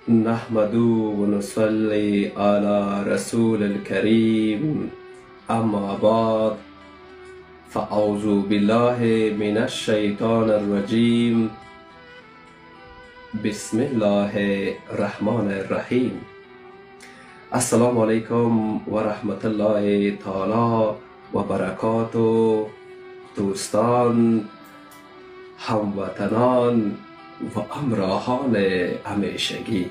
نحمد و نصلي على رسول الكريم اما بعد فاعوذ بالله من الشیطان الرجیم بسم الله الرحمن الرحیم. السلام علیکم و رحمت الله تعالی و برکاته. دوستان، هموطنان و همراهان همیشگی،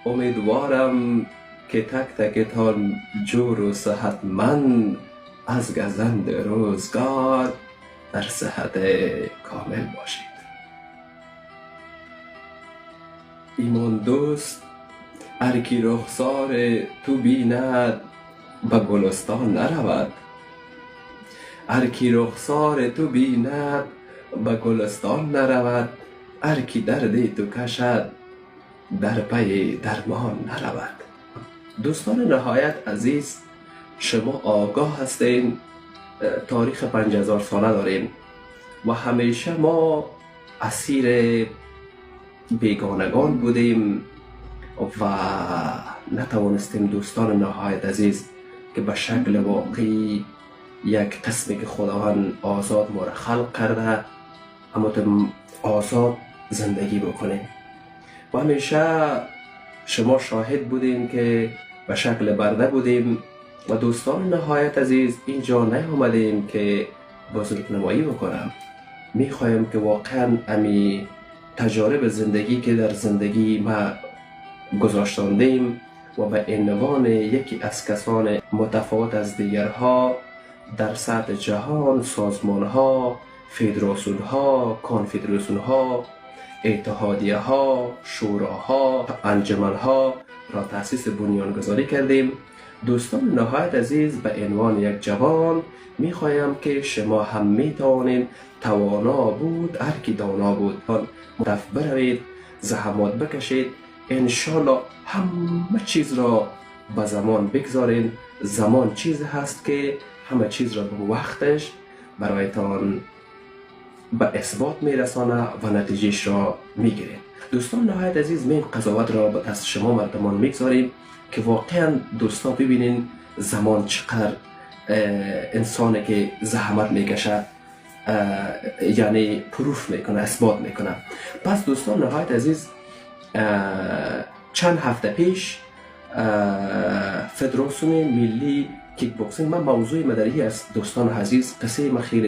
امیدوارم که تک تکتان جور و صحتمند از گزند روزگار در صحت کامل باشید. ایمان دوست، هر کی رخسار تو بیند به گلستان نرود. هر کی رخسار تو بیند به گلستان نرود. هر کی درد تو کشد در پی درمان نرود. دوستان نهایت عزیز، شما آگاه هستین تاریخ 5000 ساله داریم و همیشه ما اسیر بیگانگان بودیم و نتوانستیم دوستان نهایت عزیز که به شکل واقعی یک قسمی که خداوند آزاد ما را خلق کرده اما آزاد زندگی بکنیم. و همیشه شما شاهد بودین که به شکل برده بودیم و دوستان نهایت عزیز اینجا نیامدیم که بزرگنمایی بکنم. میخوایم که واقعا امی تجارب زندگی که در زندگی ما گذاشتاندیم و به عنوان یکی از کسان متفاوت از دیگرها در سطح جهان، سازمان ها، فدراسیون ها، کانفدراسیون ها، اتحادیه ها، شوراها، انجمن ها را تأسیس بنیانگذاری کردیم. دوستان نهایت عزیز، به عنوان یک جوان میخوایم که شما هم میتوانید توانا بود هر کی دانا بود مدف بروید، زحمات بکشید، انشالله همه چیز را به زمان بگذارین. زمان چیز هست که همه چیز را به وقتش برایتان به اثبات میرسانه و نتیجهش را میگیرید. دوستان نهایت عزیز، من قضاوت را به دست شما مردمان میگذاریم که واقعا دوستا ببینین زمان چقدر انسانی که زحمت میکشه یعنی پروف میکنه، اثبات میکنه. پس دوستان نهایت عزیز، چند هفته پیش فدراسیون ملی کیک بوکسینگ، من موضوع مداری از دوستان عزیز قصه ما خیلی